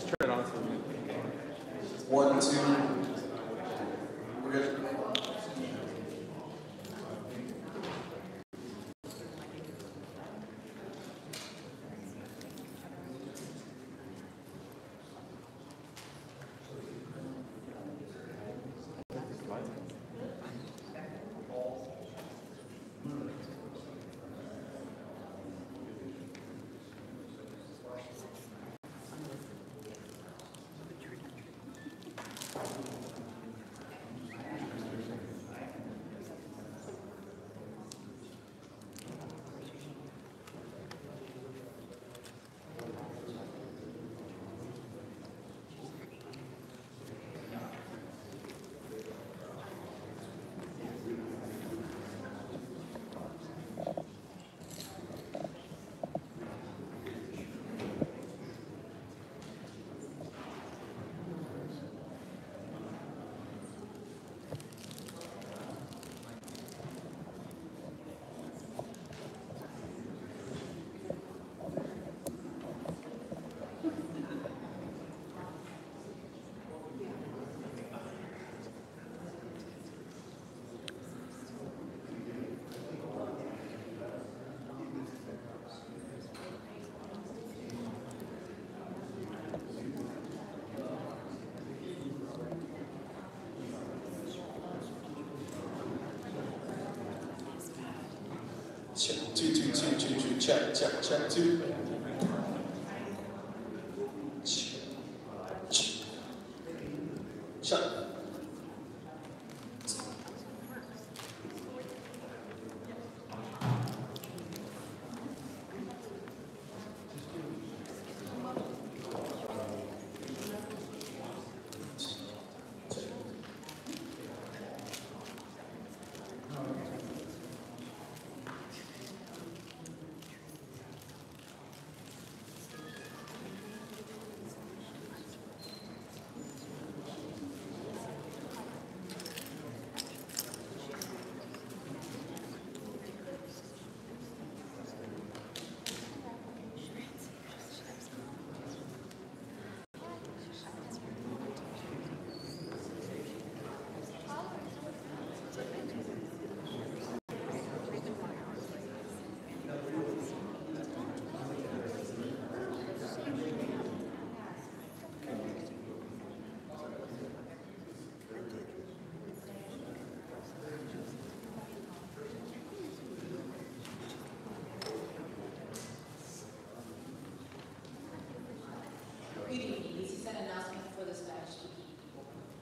turn it on so we can. 1, 2. We're good. Check, 2, 2, 2, 2, 2, check, check, check, 2. Check.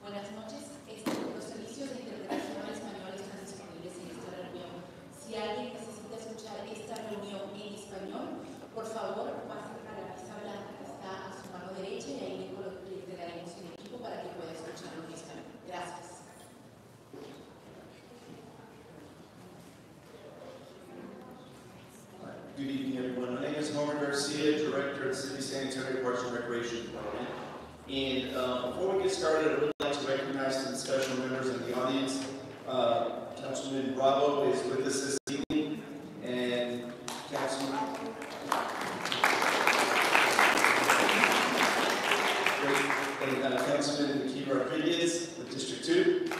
Buenas noches. Los servicios de interpretación al español están disponibles en esta reunión. Si alguien necesita escuchar esta reunión en español, por favor, pase a la mesa blanca que está a su mano derecha y ahí le entregaremos el equipo para que pueda escucharlo en español. Gracias. Good evening, everyone. My name is Homer Garcia, Director of the City Sanitary Parks and Recreation Department. And before we get started, I would like to recognize some special members in the audience. Councilman Bravo is with us this evening, and Councilman Key Rodriguez with District 2.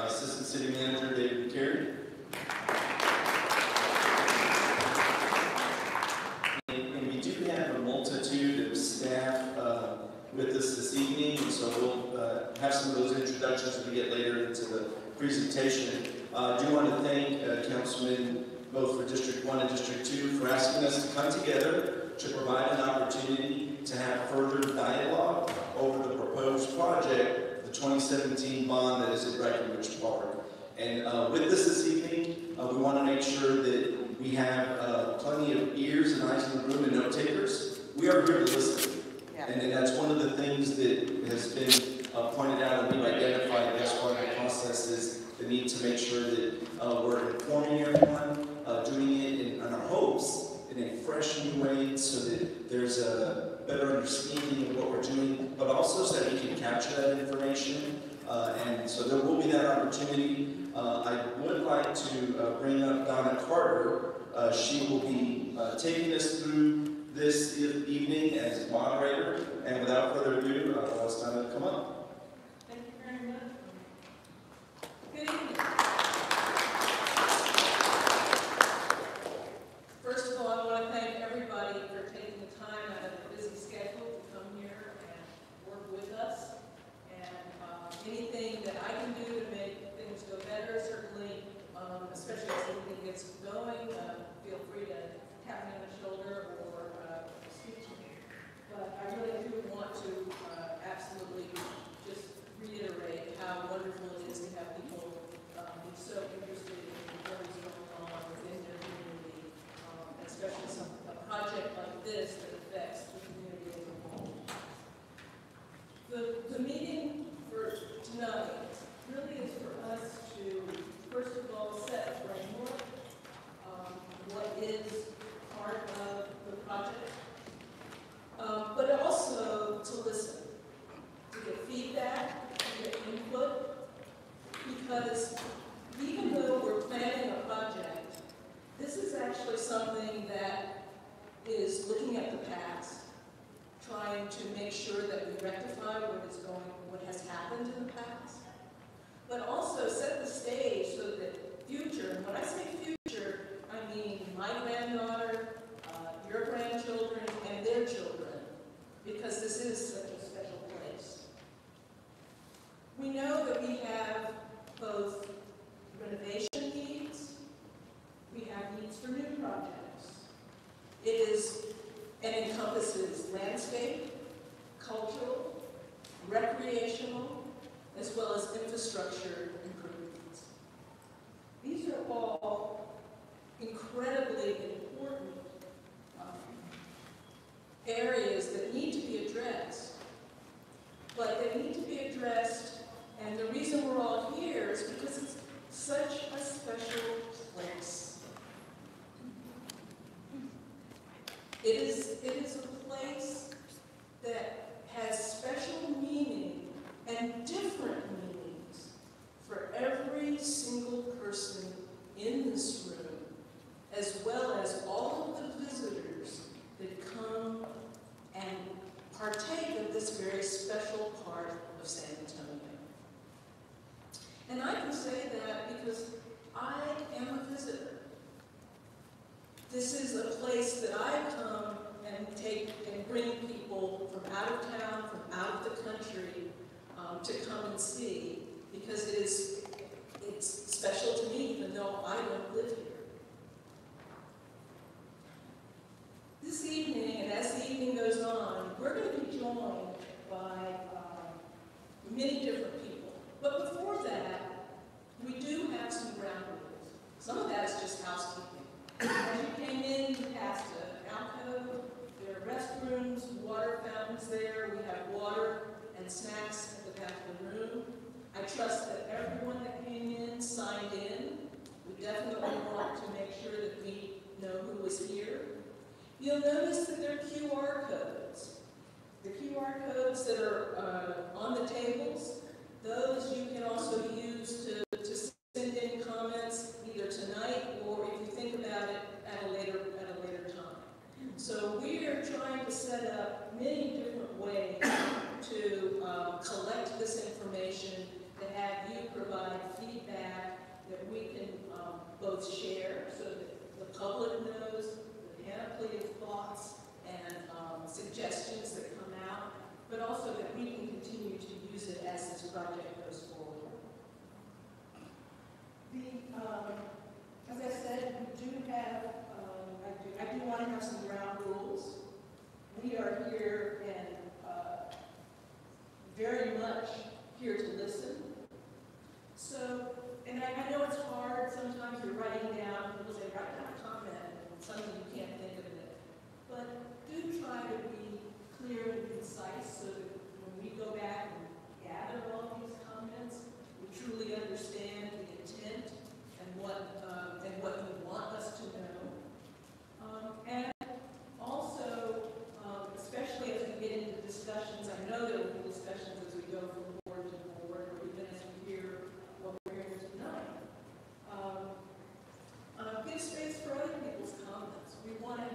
Assistant City Manager David McCary. And we do have a multitude of staff with us this evening, and so we'll have some of those introductions as we get later into the presentation. I do want to thank Councilman both for District 1 and District 2 for asking us to come together to provide an opportunity to have further dialogue over the proposed project, the 2017 bond that is at Brackenridge Park. And with us this evening, we want to make sure that we have plenty of ears and eyes in the room and note takers. We are here to listen. Yeah. And that's one of the things that has been pointed out and we've identified as part of the process is the need to make sure that we're informing everyone, doing it in our hopes in a fresh new way so that there's a better understanding of what we're doing, but also so that we can capture that information. And so there will be that opportunity. I would like to bring up Donna Carter. She will be taking us through this evening as moderator. And without further ado, I'll ask Donna to come up. Thank you very much. Good evening. First of all, I want to thank everybody for taking the time out of a busy schedule to come here and work with us. And anything that I can do to make things go better, certainly, especially as anything gets going, feel free to tap me on the shoulder or speak to me. But I really do want to absolutely just reiterate how wonderful it is to have people be so interested in what is going on within their community, especially a project like this that affects the community as a whole. The meeting for tonight really is for us to, first of all, set a framework, what is part of the project, but also to listen, to get feedback, to get input, because even though we're planning a project, this is actually something that is looking at the past, trying to make sure that we rectify what has happened in the past, but also set the stage so that future, and when I say future, I mean my granddaughter, your grandchildren, and their children, because this is such a special place. We know that we have both renovation needs, we have needs for new projects. It encompasses landscape, cultural, recreational, as well as infrastructure improvements. These are all incredibly important areas that need to be addressed, but they need to be addressed, and the reason we're all here is because it's such a special place. It is a place that has special meaning and different meanings for every single person in this room, as well as all of the visitors that come and partake of this very special part of San Antonio. And I can say that because I am a visitor. This is a place that I come and bring people from out of town, from out of the country, to come and see, because it's special to me, even though I don't live here. This evening, and as the evening goes on, we're going to be joined by many different people. But before that, we do have some ground rules. Some of that is just housekeeping. As you came in, you passed an alcove. There are restrooms, water fountains there. We have water and snacks at the back of the room. I trust that everyone that came in signed in. We definitely want to make sure that we know who was here. You'll notice that there are QR codes. The QR codes that are on the tables, those you can also use to send in comments either tonight or if you think about it at a later time. So we are trying to set up many different ways to collect this information, to have you provide feedback that we can both share so that the public knows the panoply of thoughts and suggestions that come out, but also that we can continue to use it as this project goes forward. As I said, we do have, I do want to have some ground rules. We are here and very much here to listen. So, and I know it's hard, sometimes you're writing down, people say, write down a comment, and suddenly you can't think of it. But do try to be clear and concise so that when we go back and gather all these comments, we truly understand the intent and what you want us to know. And also, especially as we get into discussions, I know there will be discussions as we go from board to board, or even as we hear what we're hearing tonight. Give space for other people's comments. We want to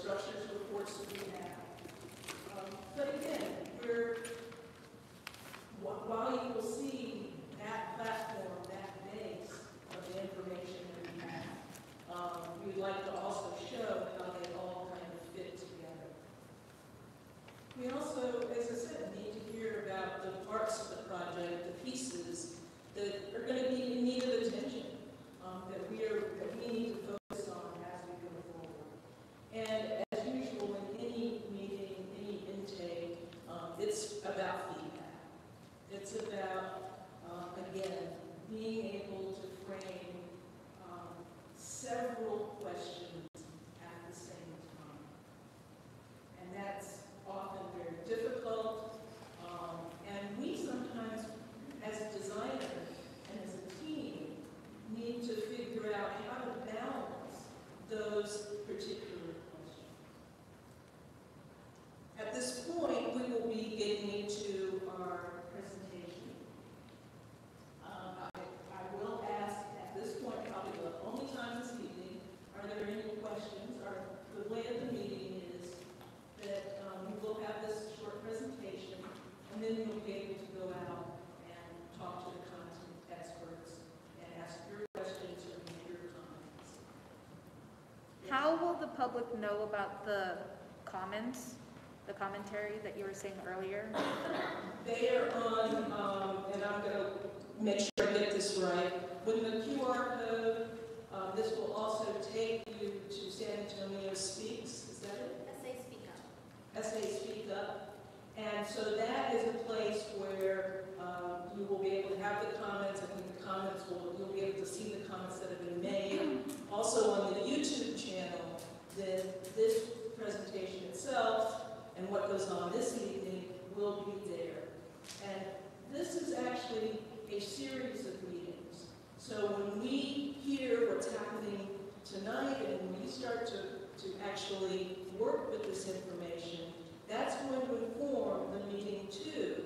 structures reports that we have. But again, while you will see that platform, that base of the information that we have, we'd like to also show how they all kind of fit together. We also, as I said, need to hear about the parts of the project, the pieces that are going to be in need of attention, that we need to focus on as we go forward. And as usual in any meeting, any intake, it's about feedback. It's about, again, being able to frame several questions at the same time. And that's often very difficult. And we sometimes, as designers and as a team, need to figure out how to balance those particular questions. At this point, we will be getting into our presentation. I will ask at this point, probably the only time this evening, are there any questions? The way of the meeting is that we will have this short presentation, and then you'll be able to go out and talk to the content experts and ask your questions or make your comments. How will the public know about the comments, the commentary that you were saying earlier? They are on, and I'm going to make sure I get this right. With the QR code, this will also take you to San Antonio Speaks. Is that it? SA Speak Up. SA Speak Up. And so that is a place where you will be able to have the comments. I think the comments you'll be able to see the comments that have been made. Also on the YouTube channel, this presentation itself and what goes on this evening will be there. And this is actually a series of meetings. So when we hear what's happening tonight and when we start to actually work with this information, that's going to inform the meeting too.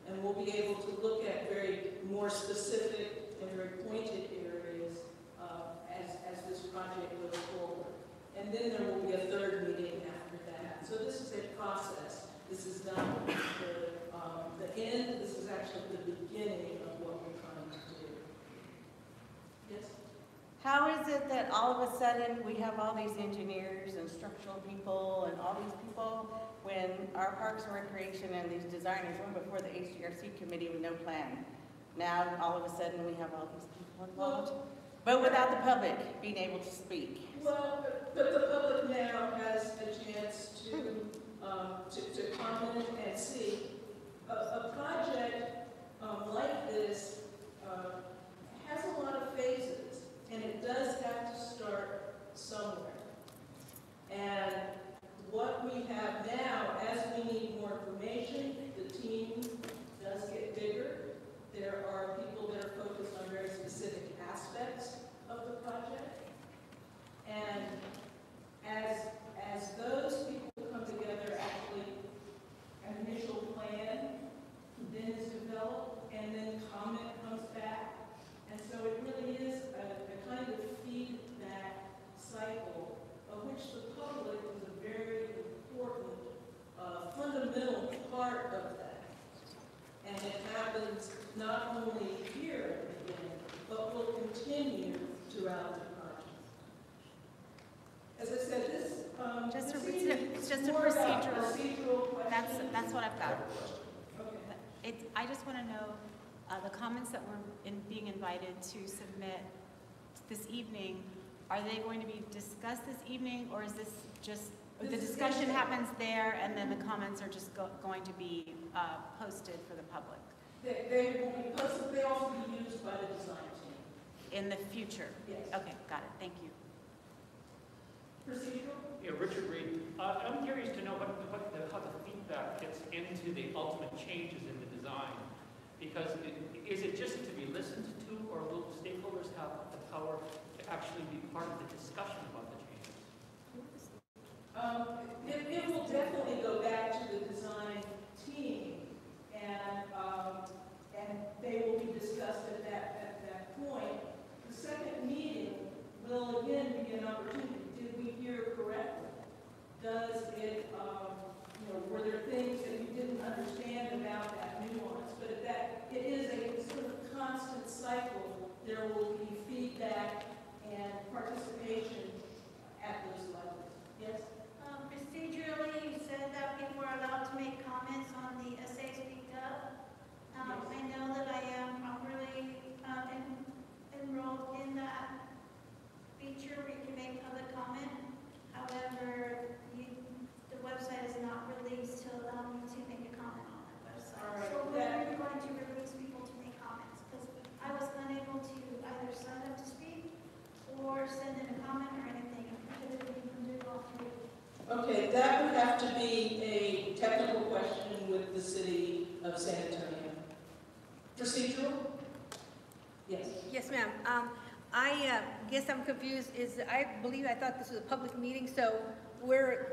And we'll be able to look at very more specific and very pointed areas as this project goes forward. And then there will be a third meeting after that. So this is a process. This is not the end. This is actually the beginning of what we're trying to do. Yes? How is it that all of a sudden we have all these engineers and structural people and all these people when our Parks and Recreation and these designers went before the HDRC committee with no plan? Now all of a sudden we have all these people involved, but without the public being able to speak. Well, but the public now has a chance to comment and see. A project like this has a lot of phases, and it does have to start somewhere. And what we have now, as we need more information, the team does get bigger. There are people that are focused on very specific aspects of the project. And as those people come together, actually, an initial plan then is developed, and then comment comes back. And so it really is a kind of feedback cycle of which the public is a very important, fundamental part of that. And it happens not only here at the beginning, but will continue throughout the project. As I said, It's just a more about procedural. questions. That's what I've got. Okay. I just want to know the comments that we're being invited to submit this evening. Are they going to be discussed this evening, or is this just the discussion happens there, and then the comments are just going to be posted for the public They will be posted. They also be used by the design team. in the future? Yes. Okay, got it. Thank you. Procedural? Yeah, Richard Reed. I'm curious to know how the feedback fits into the ultimate changes in the design. Because is it just to be listened to, or will stakeholders have the power to actually be part of the discussion about the changes? It will definitely go back to the design team, and they will be discussed at that point. The second meeting will again be an opportunity. Did we hear correctly? were there things that you didn't understand about that nuance? But that it is a sort of constant cycle. There will be feedback and participation at those levels. Yes? Procedurally, you said that people are allowed to make comments on the essays picked up. I know that I am properly enrolled in that feature where you can make public comment. However, the website is not released to allow me to make a comment on that website. All right. So when are you going to release people to make comments? Because I was unable to either sign up to speak or send in a comment or anything. Typically, you can do all three. Okay, that would have to be a technical question with the city of San Antonio. Procedural? Yes. Yes, ma'am. I guess I'm confused. I thought this was a public meeting, so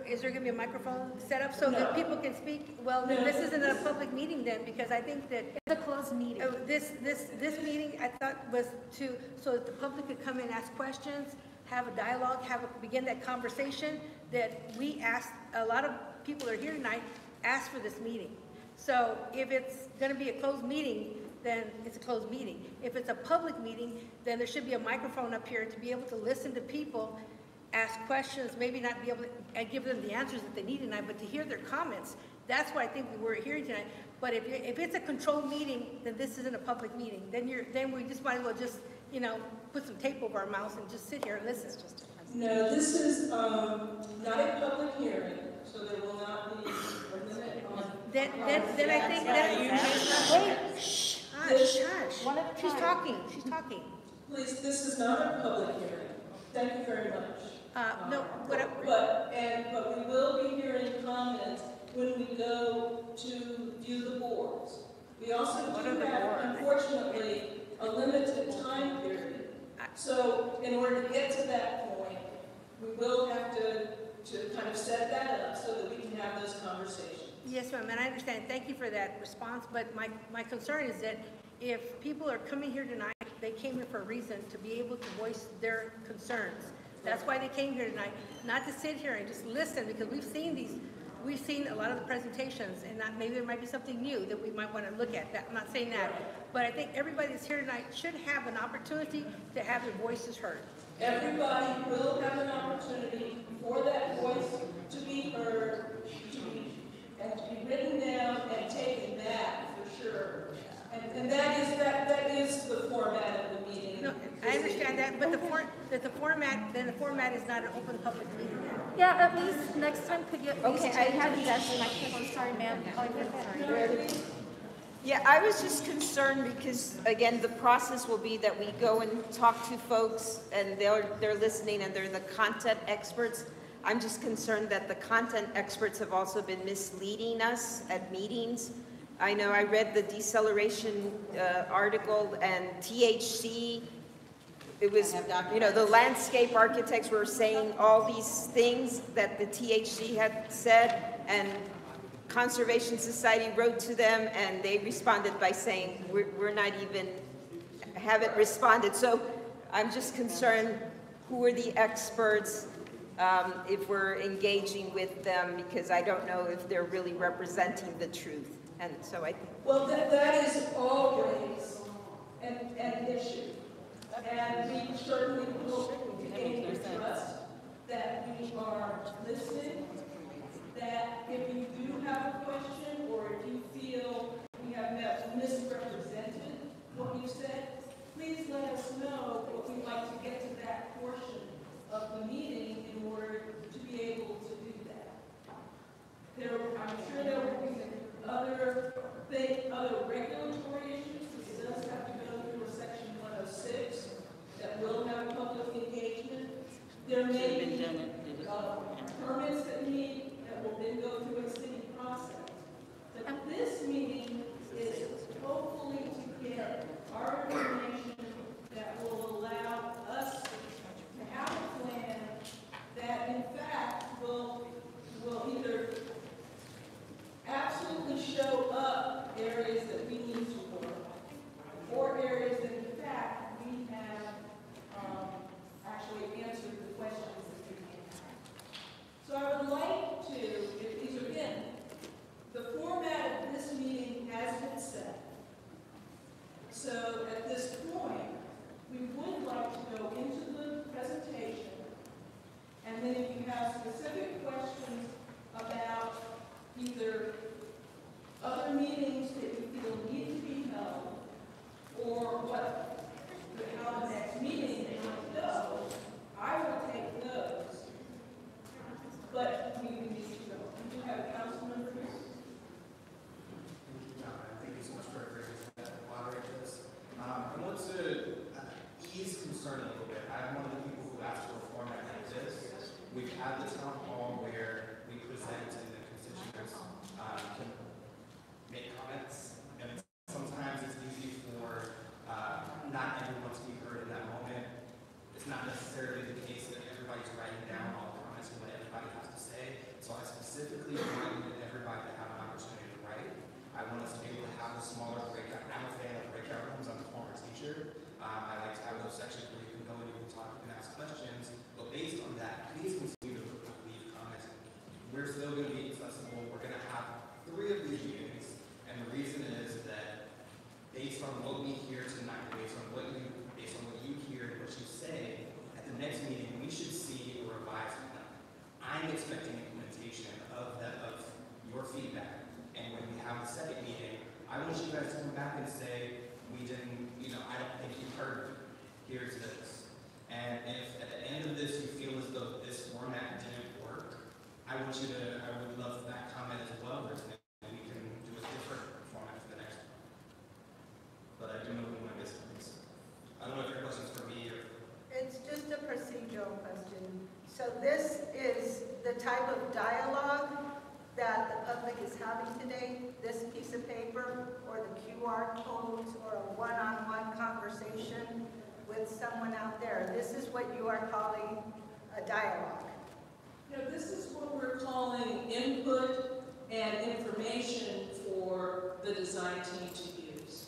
is there going to be a microphone set up so that people can speak? Well, then this isn't a public meeting then, because I think that It's a closed meeting. this meeting, I thought, was so that the public could come and ask questions, have a dialogue, begin that conversation that we asked. A lot of people are here tonight, asked for this meeting. So if it's going to be a closed meeting, then it's a closed meeting. If it's a public meeting, then there should be a microphone up here to be able to listen to people, ask questions, maybe not be able to give them the answers that they need tonight, but to hear their comments. That's what I think we were hearing tonight. But if it's a controlled meeting, then this isn't a public meeting. Then we just might as well just, put some tape over our mouths and just sit here and listen. No, this is not a public hearing, so there will not be a limit on. Then I think that, wait, hush. One at a She's time. talking. Please, this is not a public hearing. Thank you very much. No, but But we will be hearing comments when we go to view the boards. We also do have, unfortunately, a limited time period. So in order to get to that point, we will have to kind of set that up so that we can have those conversations. Yes, ma'am, and I understand. Thank you for that response, but my concern is that if people are coming here tonight, they came here for a reason, to be able to voice their concerns. That's why they came here tonight, not to sit here and just listen, because we've seen a lot of the presentations, and maybe there might be something new that we might want to look at. I'm not saying that, but I think everybody that's here tonight should have an opportunity to have their voices heard. Everybody will have an opportunity for that voice to be heard, and to be written down and taken back for sure. And that is the format of the meeting. No, I understand that, but the format is not an open public meeting. Yeah, at least next time could you at least Okay, I take have the just- microphone. Sorry, ma'am. Yeah, I was just concerned because, again, the process will be that we go and talk to folks and they're listening and they're the content experts. I'm just concerned that the content experts have also been misleading us at meetings. I know I read the deceleration article and THC, it was, the landscape architects were saying all these things that the THC had said, and Conservation Society wrote to them and they responded by saying, we're not even, haven't responded. So I'm just concerned, who are the experts if we're engaging with them, because I don't know if they're really representing the truth. And so I think. Well, that is always an issue. And we certainly will gain your trust that we are listening, that if you do have a question or if you feel we have misrepresented what you said, please let us know, but we'd like to get to that portion of the meeting in order to be able to do that. I'm sure there will be other regulatory issues. This does have to go through a section 106 that will have public engagement. There may be permits that will then go through a city process. But this meeting is hopefully to get our information that will allow us to have a plan that in fact will either absolutely show up areas that we need to work, or areas that in fact we have actually answered the questions that we have. So I would like to, if these are again, specifically want everybody to have an opportunity to write. I want us to be able to have a smaller breakout. I'm a fan of breakout rooms. I'm a former teacher. I like to have those sections where you can go and you can talk, you can ask questions. But based on that, please continue to leave comments. We're still going to be accessible. We're going to have 3 of these meetings. And the reason is that based on what we hear tonight, based on what you hear and what you say, at the next meeting, we should see a revised plan. I'm expecting implementation of your feedback. And when we have the second meeting, I want you guys to come back and say, we didn't, I don't think you heard, here's this. And if at the end of this you feel as though this format didn't work, I would love that comment as well, and we can do a different format for the next one. But I do know we want to miss things. I don't know if your question's for me or. It's just a procedural question. So this is the type of dialogue that the public is having today, this piece of paper, or the QR codes, or a one-on-one conversation with someone out there. This is what you are calling a dialogue. No, this is what we're calling input and information for the design team to use.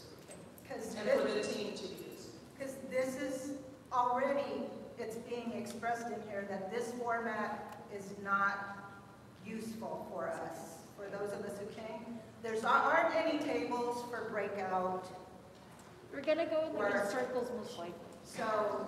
And for the team to use. Because this is already, it's being expressed in here that this format is not useful for us, for those of us who came. There aren't any tables for breakout. We're gonna go in circles most likely. So,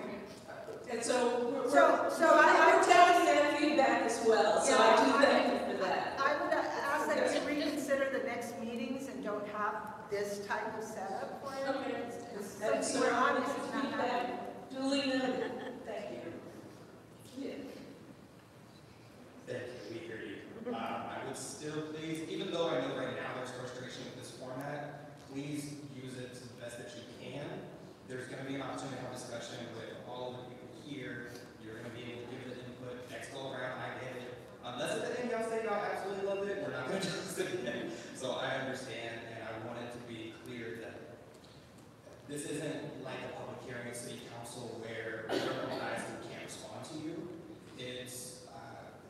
and so I'm taking that feedback as well. So I do thank you for that. I would ask that you reconsider the next meetings and don't have this type of setup for it. Okay. And so we're on this is not happening. Duly noted. Thank you. Yeah. Thank you, we hear you. I would still please, even though I know right now there's frustration with this format, please use it to the best that you can. There's going to be an opportunity to have a discussion with all of the people here. You're going to be able to give it input next go around. I get it. Unless at the end y'all say y'all absolutely love it, we're not going to do this again. So I understand, and I want it to be clear that this isn't like a public hearing at City Council where we're organized and can't respond to you. It's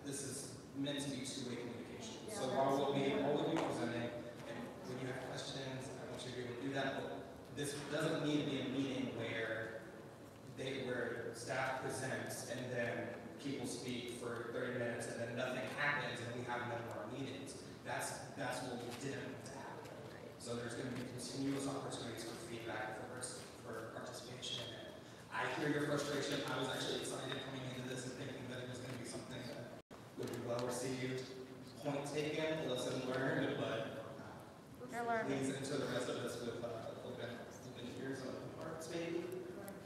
this is meant to be two-way communication. So while we'll be presenting, and when you have questions, I want you to be able to do that. But this doesn't need to be a meeting where staff presents and then people speak for 30 minutes and then nothing happens and we have no more meetings. That's what we didn't want to happen. So there's going to be continuous opportunities for feedback, for participation. And I hear your frustration. I was actually excited coming into this and thinking that it was going to be something that would be well received. Point taken, lesson learned, but please enter the rest of us with open ears and open hearts, maybe.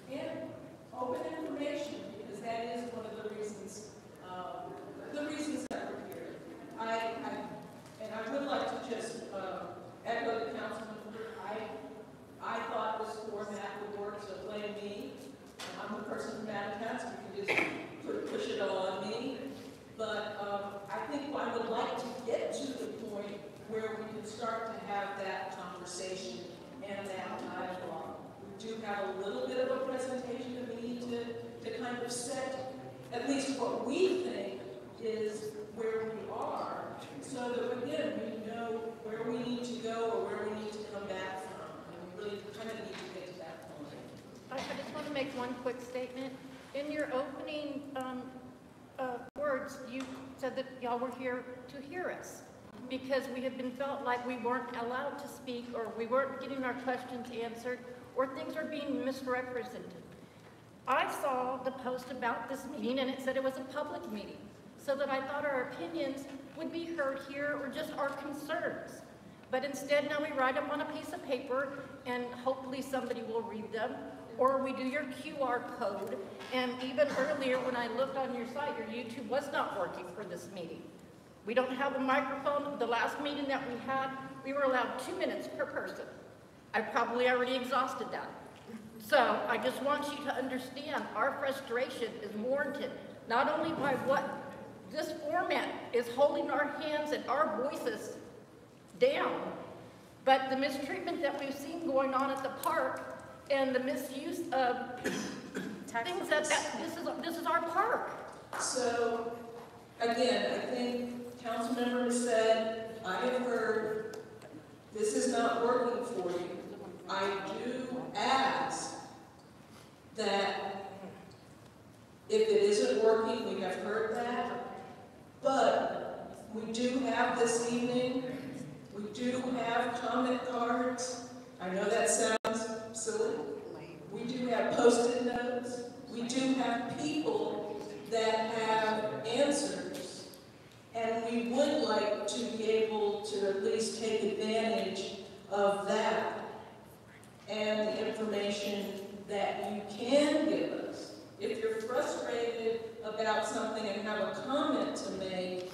And open information, because that is one of the reasons that we're here. I would like to just echo the councilman. I thought this format would work, so blame me. I'm the person from Manhattan, you can just push it on me. But I think I would like to get to the point where we can start to have that conversation and that dialogue. We do have a little bit of a presentation that we need to kind of set at least what we think is where we are, so that again we know where we need to go or where we need to come back from. And we really kind of need to get to that point. I just want to make one quick statement. In your opening words, you said that y'all were here to hear us because we have been felt like we weren't allowed to speak or we weren't getting our questions answered or things are being misrepresented. I saw the post about this meeting and it said it was a public meeting, so that I thought our opinions would be heard here or just our concerns. But instead now we write them on a piece of paper and hopefully somebody will read them, or we do your QR code. And even earlier when I looked on your site, your YouTube was not working for this meeting. We don't have a microphone. The last meeting that we had, we were allowed 2 minutes per person. I probably already exhausted that. So I just want you to understand our frustration is warranted, not only by what this format is holding our hands and our voices down, but the mistreatment that we've seen going on at the park and the misuse of things this is our park. So again, I think Councilmember I do ask that if it isn't working, we have heard that, but we do have this evening, we do have comment cards. I know that sounds silly. We do have Post-it notes. We do have people that have answers. And we would like to be able to at least take advantage of that and the information that you can give us. If you're frustrated about something and have a comment to make,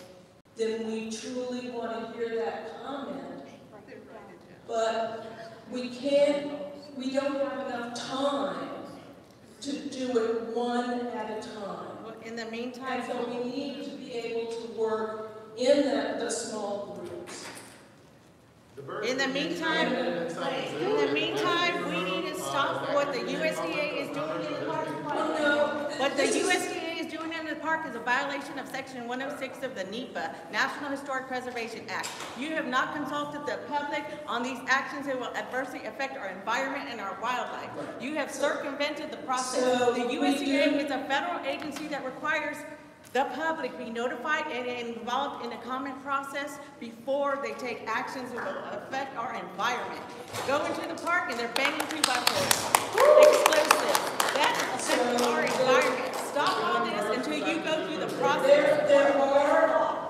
then we truly want to hear that comment. But we don't have enough time to do it one at a time. In the meantime, And so we need to be able to work in the small groups. in the meantime, we need to stop what the USDA is doing in the park. What the USDA is doing in the park is a violation of Section 106 of the NEPA, National Historic Preservation Act. You have not consulted the public on these actions that will adversely affect our environment and our wildlife. You have circumvented the process. So the USDA is a federal agency that requires the public be notified and involved in the comment process before they take actions that will affect our environment. Go into the park and they're banging 2x4s. Explosives. That affects our environment. Stop all this until you go through the process.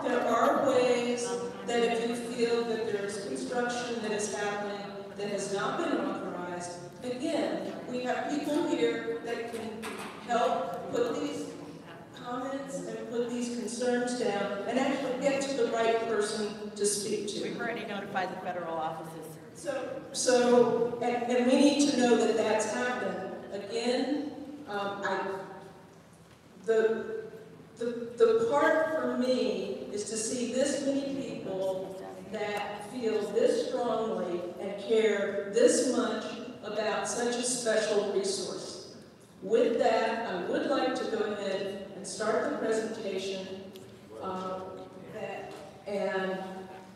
There are ways that if you feel that there's construction that is happening that has not been authorized, again, we have people here that can help put these comments and put these concerns down and actually get to the right person to speak to. We've already notified the federal offices. And we need to know that that's happened. Again, the part for me is to see this many people that feel this strongly and care this much about such a special resource. With that, I would like to go ahead and start the presentation. And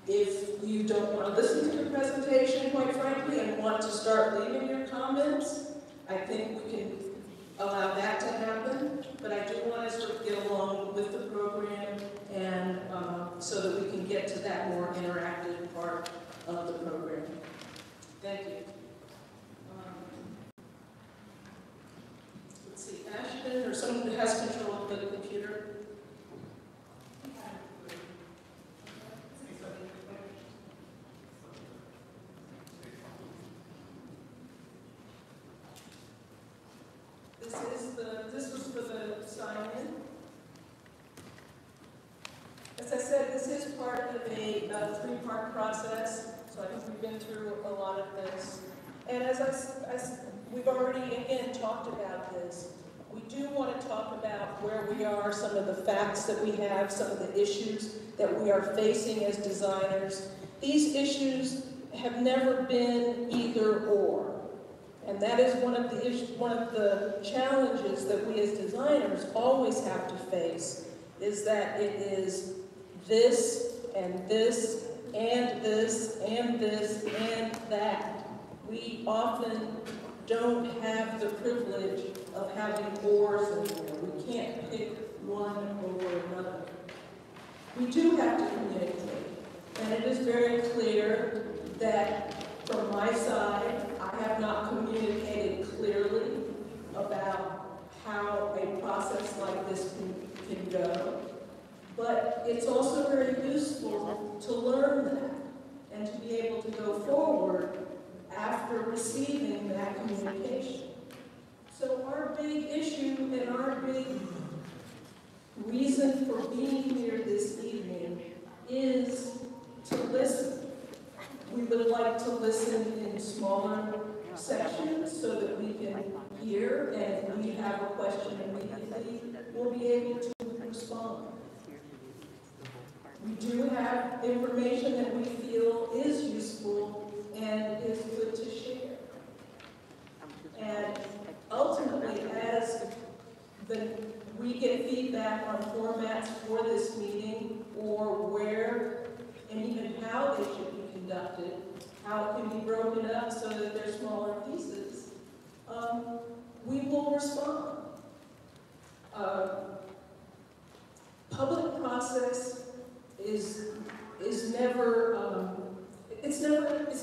if you don't want to listen to the presentation, quite frankly, and want to start leaving your comments, I think we can allow that to happen. But I do want to sort of get along with the program and so that we can get to that more interactive part of the program. Thank you. Let's see, Ashton, or someone who has control of the computer. This was for the sign-in. As I said, this is part of a three-part process, so I think we've been through a lot of this. And as we've already, again, talked about this, we do want to talk about where we are, some of the facts that we have, some of the issues that we are facing as designers. These issues have never been either or. And that is one of the challenges that we as designers always have to face, is that it is this and this and this and this and that. We often don't have the privilege of having ors anymore. We can't pick one over another. We do have to communicate, and it is very clear that from my side, I have not communicated clearly about how a process like this can go. But it's also very useful to learn that and to be able to go forward after receiving that communication. So our big issue and our big reason for being here this evening is to listen. We would like to listen in smaller sections so that we can hear, and if we have a question immediately, we'll be able to respond. We do have information that we feel is useful and is good to share. And ultimately, as we get feedback on formats for this meeting, or where and even how they should be conducted, how it can be broken up so that they're smaller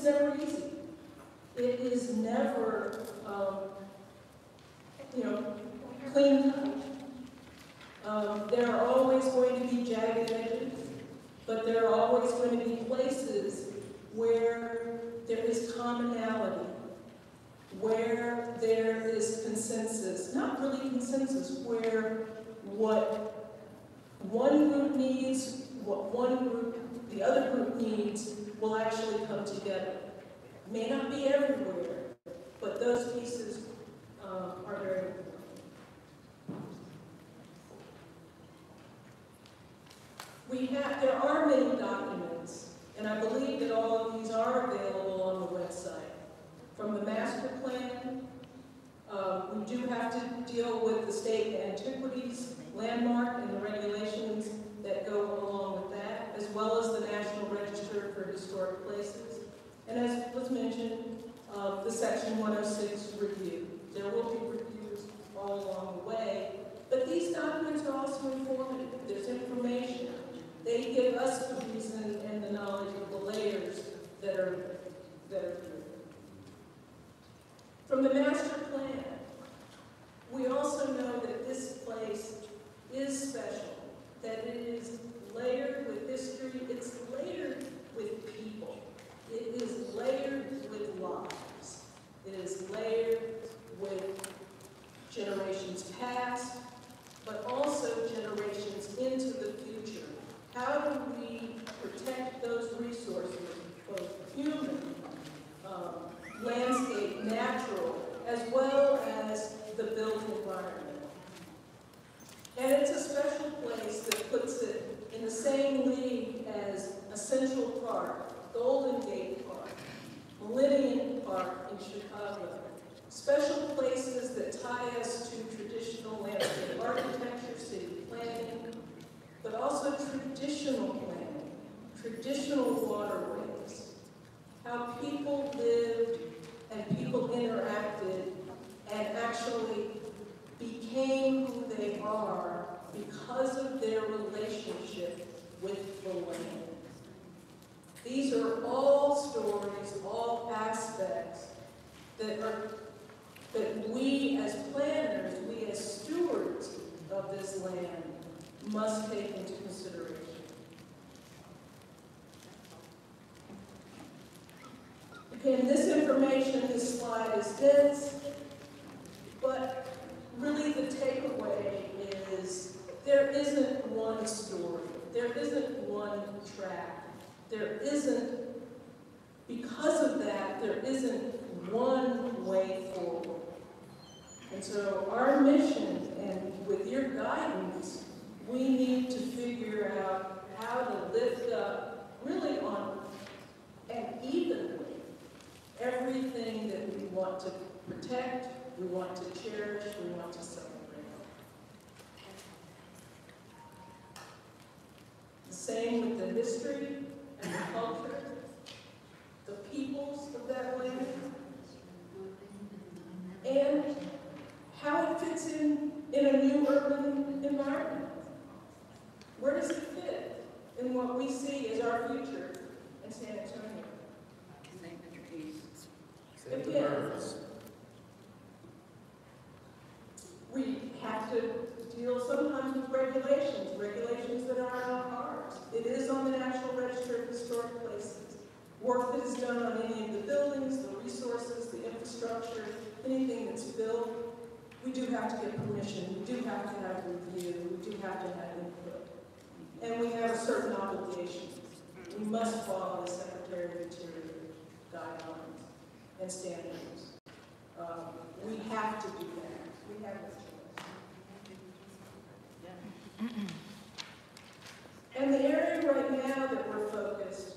it's never easy. It is never, clean cut. There are always going to be jagged edges, but there are always going to be places where there is commonality, where there is consensus, not really consensus, where what one group needs, the other group needs, will actually come together. May not be everywhere, but those pieces are very important. There are many documents, and I believe that all of these are available on the website. From the master plan, we do have to deal with the state antiquities landmark and the regulations that go along with that, as well as the National Register for Historic Places. And as was mentioned, the Section 106 review. There will be reviews all along the way, but these documents are also informative. There's information. They give us the reason and the knowledge of the layers that are here. From the master plan, we also know that this place is special, that it is layered with history, it's layered with people, it is layered with lives, it is layered with generations past, but also generations into the future. How do we protect those resources, both human, landscape, natural, as well as the built environment? And it's a special place that puts it in the same league as a Central Park, Golden Gate Park, Millennium Park in Chicago. Special places that tie us to traditional landscape architecture, city planning, but also traditional planning, traditional waterways, how people lived and people interacted and actually became who they are because of their relationship with the land. These are all stories, all aspects that we as planners, we as stewards of this land must take into consideration. Again, this information, this slide is dense, but really the takeaway is there isn't one story, there isn't one track, there isn't, because of that, there isn't one way forward. And so our mission, and with your guidance, we need to figure out how to lift up, really on and evenly, everything that we want to protect, we want to cherish, we want to celebrate. The same with the history and the culture, the peoples of that land, and how it fits in a new urban environment. Where does it fit in what we see as our future in San Antonio? Again, we have to deal sometimes with regulations that are not ours. It is on the National Register of Historic Places. Work that is done on any of the buildings, the resources, the infrastructure, anything that's built, we do have to get permission, we do have to have review, we do have to have input. And we have a certain obligation. We must follow the Secretary of Interior guidelines and standards. We have to do that. We have no choice. And the area right now that we're focused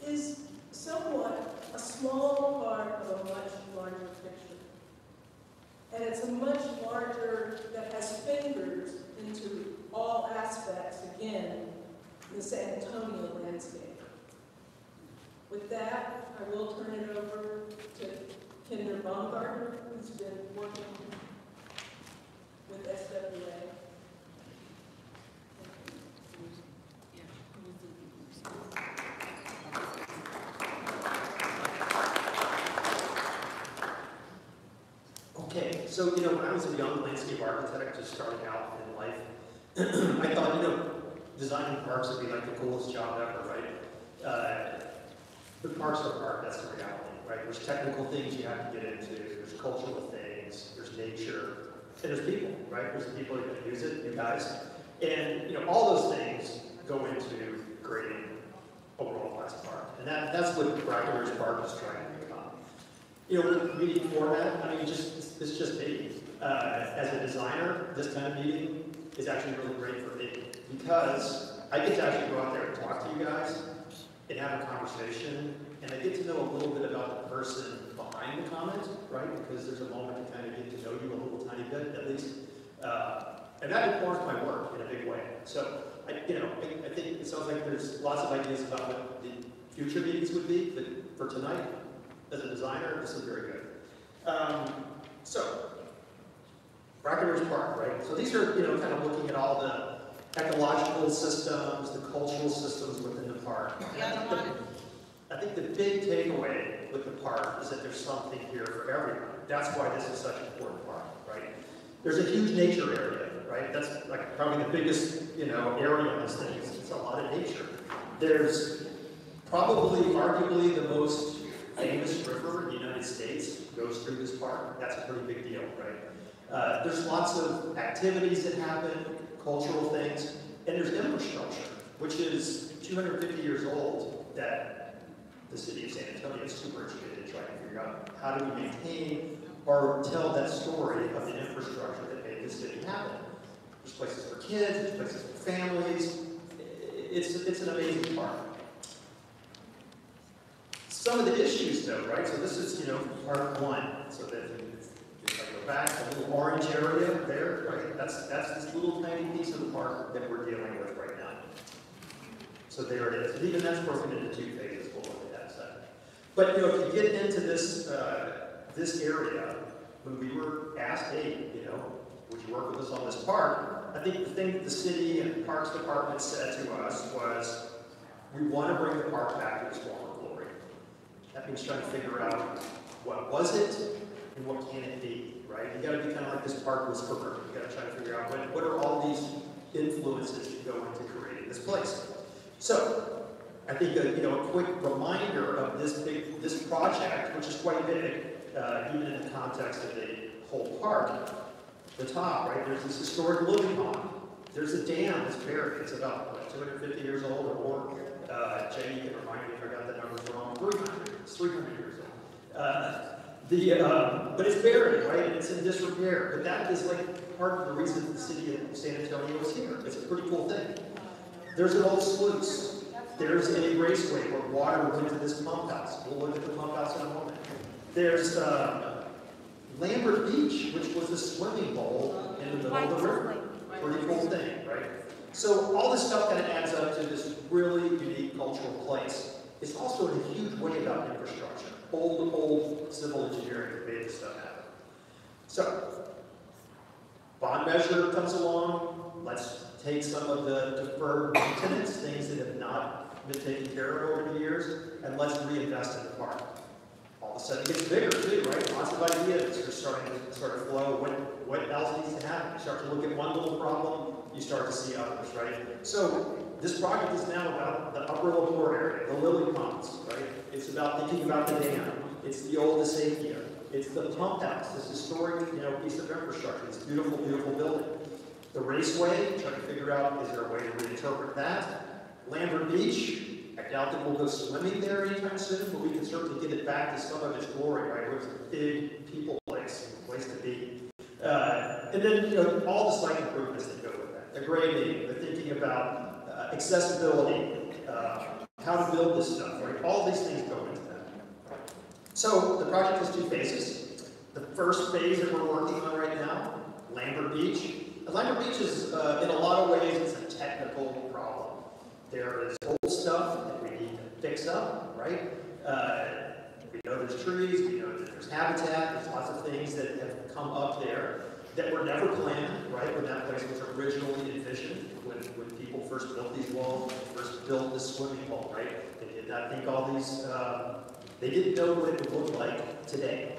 is somewhat a small part of a much larger picture. And it's a much larger, that has fingers into all aspects, again, the San Antonio landscape. With that, I will turn it over to Kinder Baumgartner, who's been working with SWA. So, when I was a young landscape architect just starting out in life, I thought, designing parks would be like the coolest job ever, right? The parks are art, that's the reality, right? There's technical things you have to get into, there's cultural things, there's nature, and there's people, right? There's the people that use it, you guys. And, all those things go into creating a world-class park. And that's what Brackenridge Park is trying to become. With meeting format, it's just me. As a designer, this kind of meeting is actually really great for me because I get to actually go out there and talk to you guys and have a conversation, and I get to know a little bit about the person behind the comment, right? Because there's a moment to kind of get to know you a little tiny bit, at least. And that informs my work in a big way. So, I think it sounds like there's lots of ideas about what the future meetings would be, but for tonight, as a designer, this is very good. So, Brackenridge Park, right? So these are, kind of looking at all the ecological systems, the cultural systems within the park. I think the big takeaway with the park is that there's something here for everyone. That's why this is such an important park, right? There's a huge nature area, right? That's like probably the biggest, area on this thing. It's a lot of nature. There's probably, arguably, the most famous river in the United States goes through this park. That's a pretty big deal, right? There's lots of activities that happen, cultural things, and there's infrastructure, which is 250 years old, that the city of San Antonio is super interested in trying to figure out how do we maintain or tell that story of the infrastructure that made this city happen. There's places for kids, there's places for families. It's an amazing park. Some of the issues, though, right? So this is, part one. So that if I go back, a little orange area there, right? That's this little tiny piece of the park that we're dealing with right now. So there it is. And even that's broken into two phases. We'll look at that in a second. But if you get into this this area, when we were asked, hey, would you work with us on this park? I think the thing that the city and the Parks Department said to us was, we want to bring the park back to its former glory. That means trying to figure out what was it and what can it be, right? You got to be kind of like this park whisperer. You got to try to figure out what are all these influences that go into creating this place. So, I think a quick reminder of this project, which is quite big, even in the context of the whole park. The top, right? There's this historic living pond. There's a dam that's buried. It's about, 250 years old or more. Jenny, you can remind me if I got the numbers wrong. 300. It's 300 years old. But it's buried, right? And it's in disrepair. But that is like part of the reason the city of San Antonio is here. It's a pretty cool thing. There's an old sluice. There's a raceway where water went into this pump house. We'll look at the pump house in a moment. There's Lambert Beach, which was a swimming hole in the middle of the river. Pretty cool thing, right? So all this stuff kind of adds up to this really unique cultural place. It's also in a huge way about infrastructure. Old civil engineering that made this stuff happen. So, bond measure comes along. Let's take some of the deferred maintenance, things that have not been taken care of over the years, and let's reinvest in the park. All of a sudden it gets bigger too, right? Lots of ideas are starting to flow. What else needs to happen? You start to look at one little problem, you start to see others, right? So this project is now about the upper Labor area, the lily ponds, right? It's about thinking about the dam. It's the old acequia. It's the pump house, this historic, piece of infrastructure, this beautiful, beautiful building. The raceway, trying to figure out, is there a way to reinterpret that? Lambert Beach, I doubt that we'll go swimming there anytime soon, but we can certainly get it back to some of its glory, right? It was a big people place to be. And then, all the site improvements that go with that. The grading, the thinking about accessibility, how to build this stuff, right? All these things go into that. So, the project has two phases. The first phase that we're working on right now, Lambert Beach. And Lambert Beach is, in a lot of ways, it's a technical problem. There is old stuff that we need to fix up, right? We know there's trees, we know that there's habitat, there's lots of things that have come up there that were never planned, right? When that place was originally envisioned, when people first built these walls, first built this swimming hole, right? They did not think all these, they didn't know what it would look like today.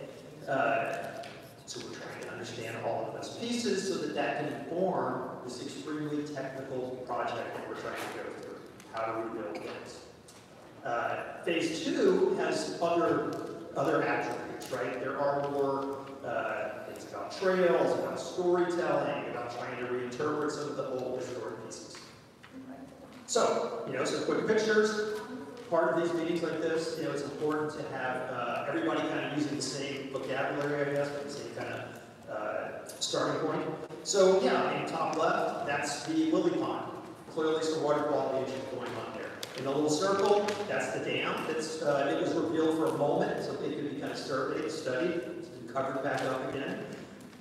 So we're trying to understand all of those pieces so that that can inform this extremely technical project that we're trying to go through. How do we build things? Phase 2 has other attributes, right? There are more things about trails, about storytelling, about trying to reinterpret some of the old historic pieces. So, some quick pictures. Part of these meetings like this, it's important to have everybody kind of using the same vocabulary, I guess, but the same kind of starting point. So, yeah, in top left, that's the lily pond. Clearly some water quality issues going on there. In the little circle, that's the dam. It was revealed for a moment, so it could be kind of studied. It's been covered back up again.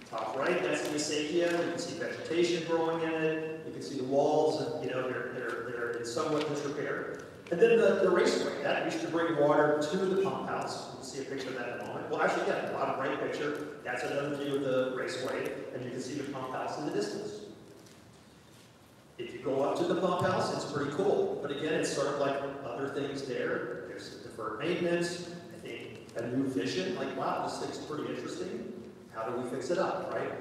Top right, that's the acequia. You can see vegetation growing in it. You can see the walls, and they're in somewhat disrepair. And then the raceway, that used to bring water to the pump house. You can see a picture of that in a moment. Well, actually, yeah, a lot of bright picture. That's another view of the raceway, and you can see the pump house in the distance. If you go up to the pump house, it's pretty cool. But again, it's sort of like other things there. There's deferred maintenance, I think a new vision, like, wow, this thing's pretty interesting. How do we fix it up, right?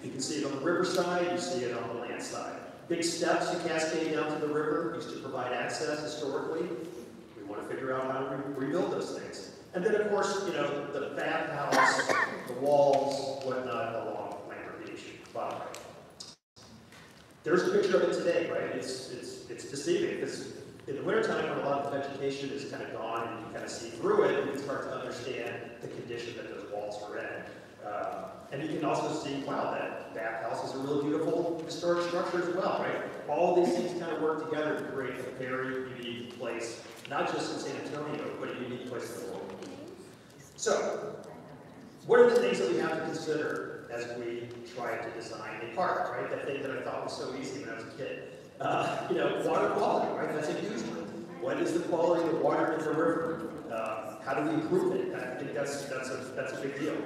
You can see it on the river side, you see it on the land side. Big steps you cascade down to the river used to provide access historically. We want to figure out how to rebuild those things. And then, of course, the bathhouse, the walls, whatnot along Lambert Beach. Bottom right. There's a picture of it today, right? It's deceiving because in the wintertime when a lot of the vegetation is kind of gone and you can kind of see through it, you can start to understand the condition that those walls are in. And you can also see, wow, that bathhouse is a really beautiful historic structure as well, right? All of these things kind of work together to create a very unique place, not just in San Antonio, but a unique place in the world. So, what are the things that we have to consider as we try to design a park, right? That thing that I thought was so easy when I was a kid. Water quality, right? That's a huge one. What is the quality of water in the river? How do we improve it? I think that's a big deal.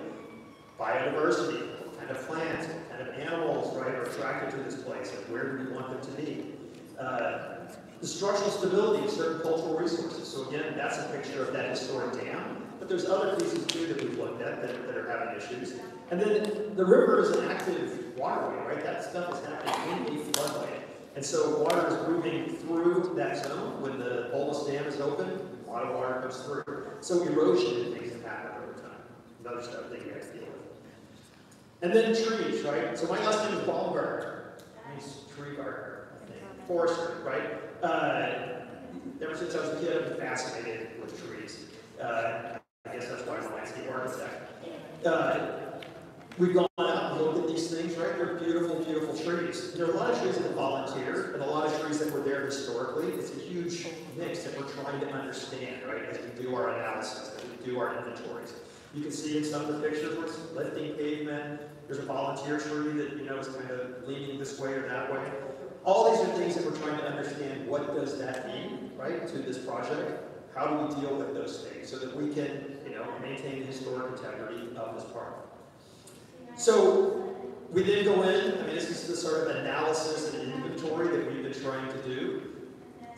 Biodiversity, what kind of plants, what kind of animals, right, are attracted to this place, and where do we want them to be? The structural stability of certain cultural resources. So again, that's a picture of that historic dam, but there's other pieces too that we've looked at that are having issues. And then the river is an active waterway, right? That stuff is happening in a floodway. And so water is moving through that zone. When the Bolus Dam is open, a lot of water comes through. So erosion and things have happened over time. Another stuff that you have to deal with. And then trees, right? So my last name is Baumgartner. Nice tree gardener, I think. Forester, right? Ever since I was a kid, I've been fascinated with trees. I guess that's why I'm a landscape architect. We've gone out and looked at these things, right? They're beautiful, beautiful trees. There are a lot of trees that volunteer, and a lot of trees that were there historically. It's a huge mix that we're trying to understand, right, as we do our analysis, as we do our inventories. You can see in some of the pictures where it's lifting pavement. There's a volunteer tree that, is kind of leaning this way or that way. All these are things that we're trying to understand. What does that mean, right, to this project? How do we deal with those things so that we can, maintain the historic integrity of this park? So we then go in, this is the sort of analysis and inventory that we've been trying to do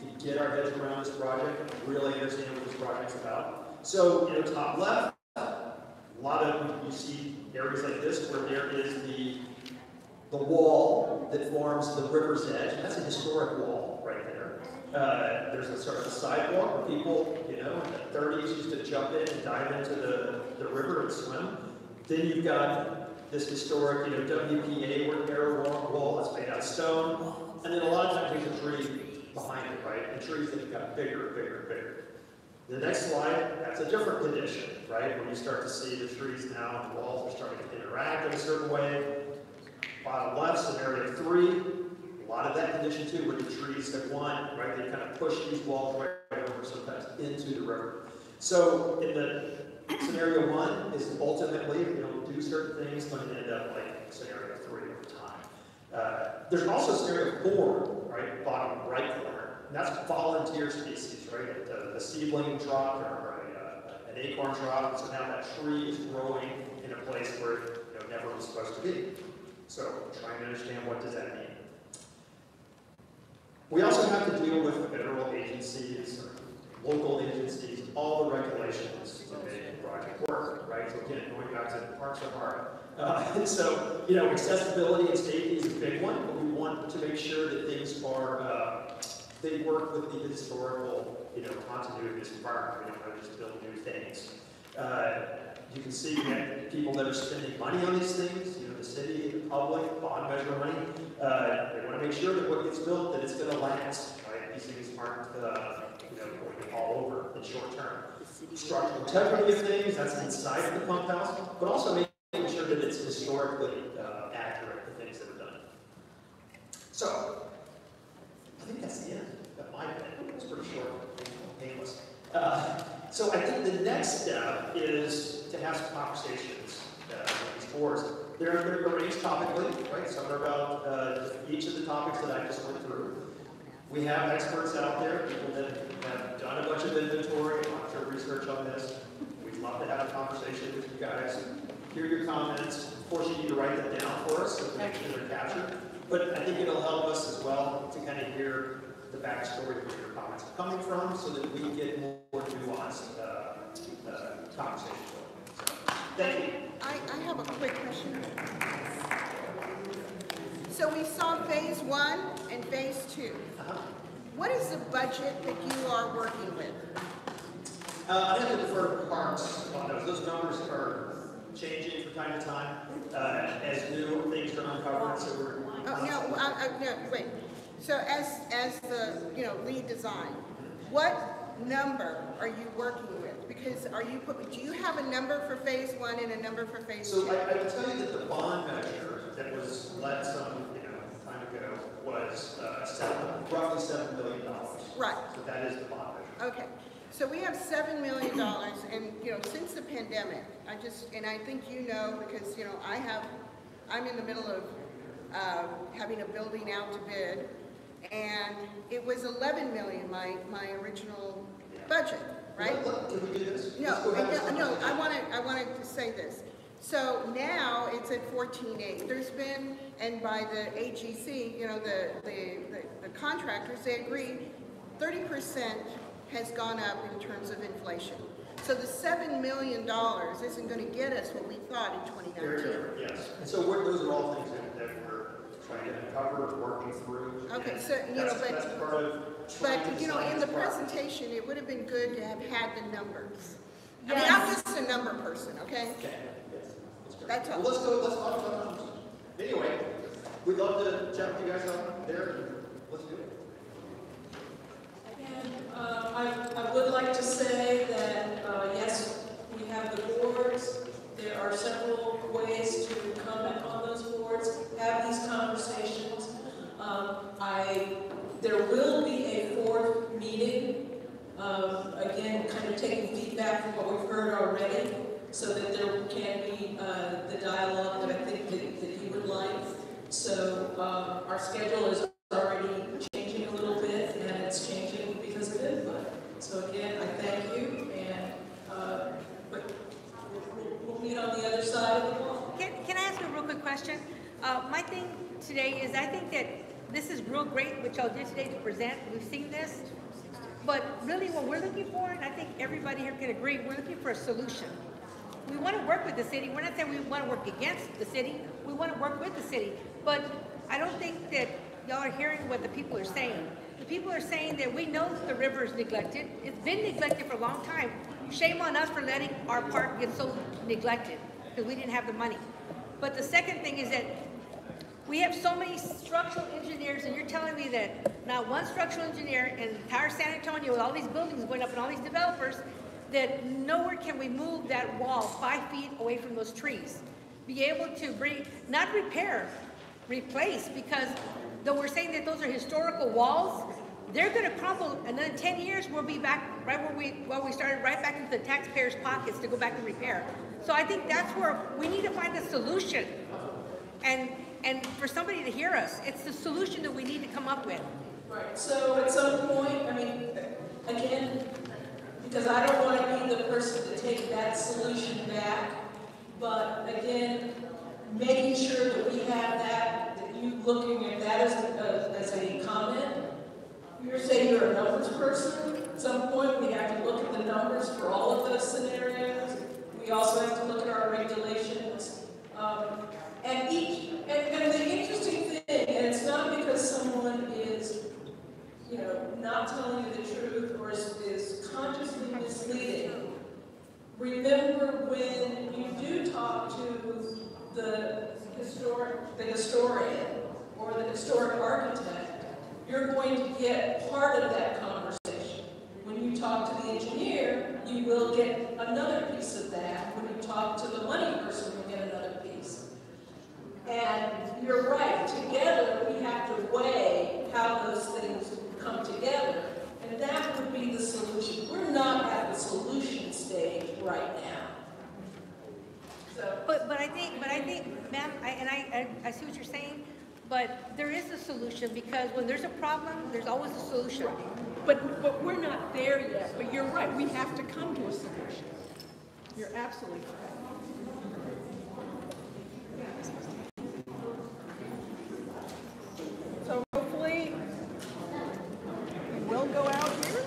to get our heads around this project, really understand what this project's about. So, top left, a lot of, you see areas like this where there is the wall that forms the river's edge. And that's a historic wall right there. There's a sort of a sidewalk where people, in the 30s used to jump in and dive into the river and swim. Then you've got this historic, WPA repair wall that's made out of stone. And then a lot of times there's a tree behind it, right? And trees that have gotten bigger and bigger and bigger. The next slide, that's a different condition, right? When you start to see the trees now, the walls are starting to interact in a certain way. Bottom left, scenario 3, a lot of that condition too, where the trees have won, right? They kind of push these walls right over sometimes into the river. So in the scenario 1 is ultimately, do certain things, but it end up like scenario 3 over time. There's also scenario 4, right? Bottom right corner. And that's volunteer species, right? A seedling drop or an acorn drop. So now that tree is growing in a place where it never was supposed to be. So trying to understand what does that mean. We also have to deal with federal agencies, local agencies, all the regulations to make the project work, right? So again, going back to parks are hard. So, you know, accessibility and safety is a big one, but we want to make sure that things are, they work with the historical, you know, continuity of this environment. We don't want to just build new things. You can see that people that are spending money on these things, you know, the city, the public, bond measure money, they want to make sure that what gets built, that it's going to last, right? These things aren't, you know, going to fall over in short term. Structural integrity of things, that's inside of the pump house, but also making sure that it's historically accurate, the things that are done. So, I think that's the end of my bit. It's pretty short, painless. So I think the next step is to have some conversations with these boards. They're going to arrange topically, right? Some are about each of the topics that I just went through. We have experts out there, people that have done a bunch of inventory, a bunch of research on this. We'd love to have a conversation with you guys, hear your comments. Of course, you need to write them down for us so to make sure they're captured. But I think it'll help us as well to kind of hear the backstory of where your comments are coming from so that we get more nuanced conversation. So, thank you. I have a quick question. So we saw phase 1 and phase 2. What is the budget that you are working with? I have to defer to Parks on those. Those numbers are changing from time to time as new things are uncovered. So we're no, wait. So as the lead design, what number are you working with? Because do you have a number for phase 1 and a number for phase 2? So I will tell you that the bond measure that was led some time ago was roughly $7 million. Right. So that is the bond measure. Okay. So we have $7 million, and since the pandemic, I think because I'm in the middle of having a building out to bid, and it was $11 million my original budget, right? Can we do this? No, I wanted to say this. So now it's at 14.8. There's been, and by the AGC, the contractors, they agree 30% has gone up in terms of inflation. So the $7 million isn't going to get us what we thought in 2019. Very different, yes. And so those are all things that we're trying to uncover, working through. Okay, so that's part of in the presentation, it would have been good to have had the numbers. I mean, I'm just a number person, okay? Okay. That's all. Well, let's talk about numbers. Anyway, we'd love to chat with you guys out there. Let's do it. And I would like to say that, yes, we have the boards. There are several ways to comment on those boards, have these conversations. There will be a 4th meeting, again, kind of taking feedback from what we've heard already, so that there can be the dialogue that I think that you would like. So our schedule is already changing a little bit, and it's changing because of input. So again, I thank you, and but we'll meet on the other side of the wall. Can I ask a real quick question? My thing today is I think that this is real great what y'all did today to present. We've seen this. But really what we're looking for, and I think everybody here can agree, we're looking for a solution. We want to work with the city. We're not saying we want to work against the city. We want to work with the city. But I don't think that y'all are hearing what the people are saying. The people are saying that we know that the river is neglected. It's been neglected for a long time. Shame on us for letting our park get so neglected because we didn't have the money. But the second thing is that we have so many structural engineers, and you're telling me that not one structural engineer in entire San Antonio with all these buildings going up and all these developers, that nowhere can we move that wall 5 feet away from those trees. Be able to not repair, replace, because though we're saying that those are historical walls, they're going to crumble, and then in 10 years we'll be back right where we started, right back into the taxpayers' pockets to go back and repair. So I think that's where we need to find a solution, and for somebody to hear us, it's the solution that we need to come up with. Right. So at some point, I mean, again, because I don't want to be the person to take that solution back, but again, making sure that we have that you looking at that as a comment. You're saying you're a numbers person. At some point, we have to look at the numbers for all of those scenarios. We also have to look at our regulations. not telling you the truth or is consciously misleading, remember when you do talk to the historian or the historic architect, you're going to get part of that conversation. When you talk to the engineer, you will get another piece of that. When you talk to the money person, you'll get another piece. And you're right, together we have to weigh how those things come together. And that would be the solution. We're not at the solution stage right now. So, But I think, ma'am, I see what you're saying, but there is a solution, because when there's a problem, there's always a solution. but we're not there yet. But you're right, we have to come to a solution. You're absolutely correct. So hopefully, we'll go out here.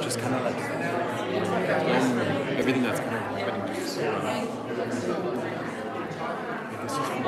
Just kind of like everything that's kind of happening just so I guess just from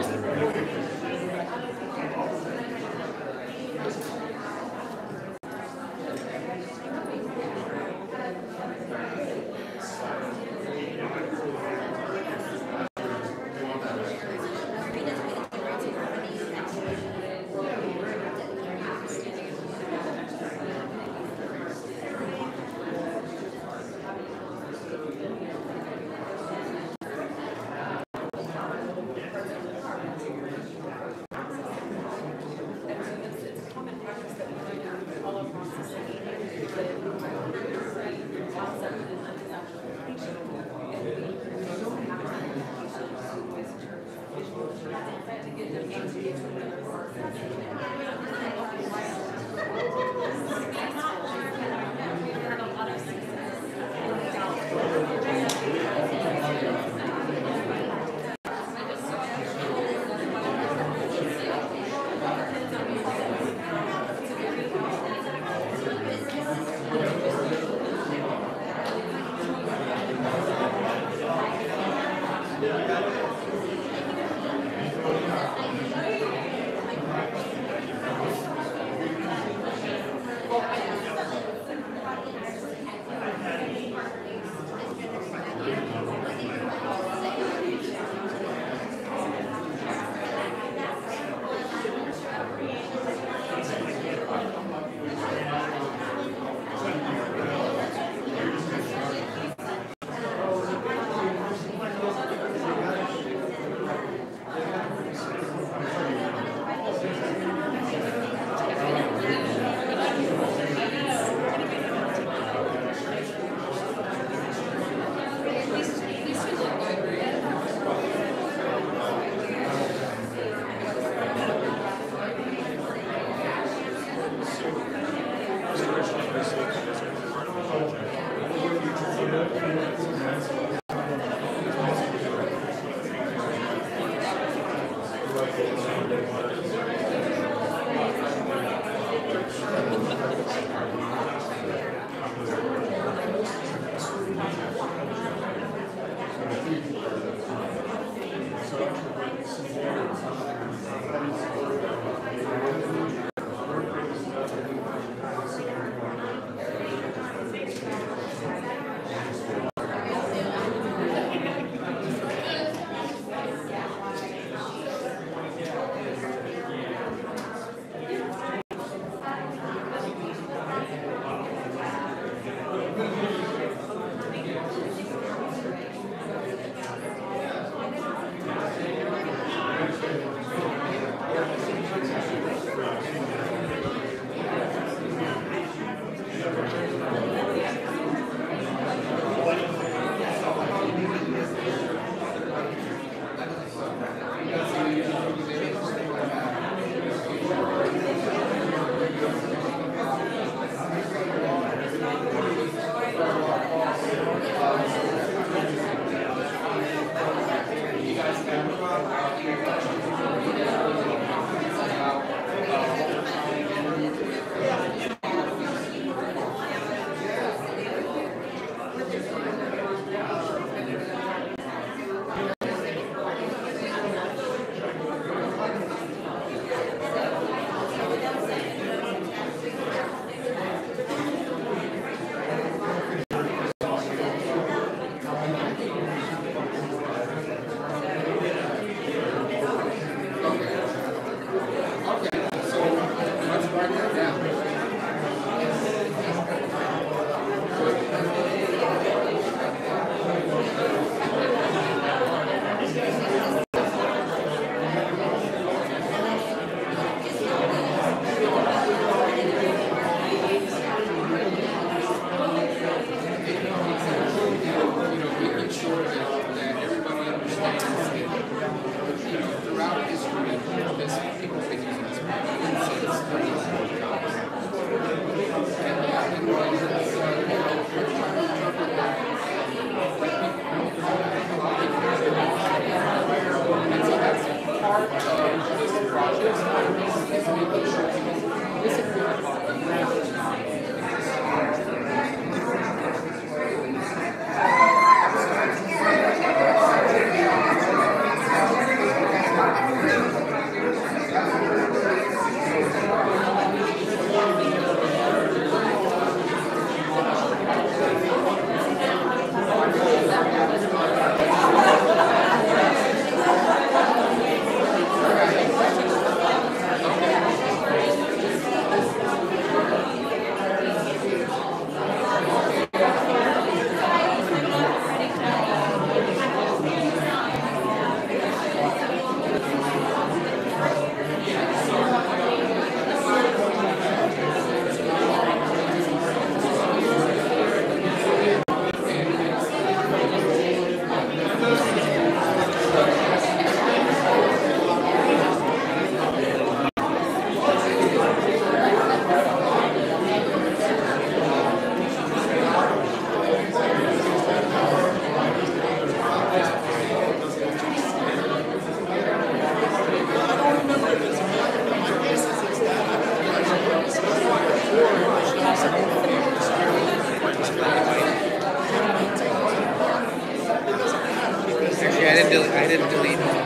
I didn't delete it.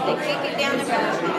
They kick it down the road.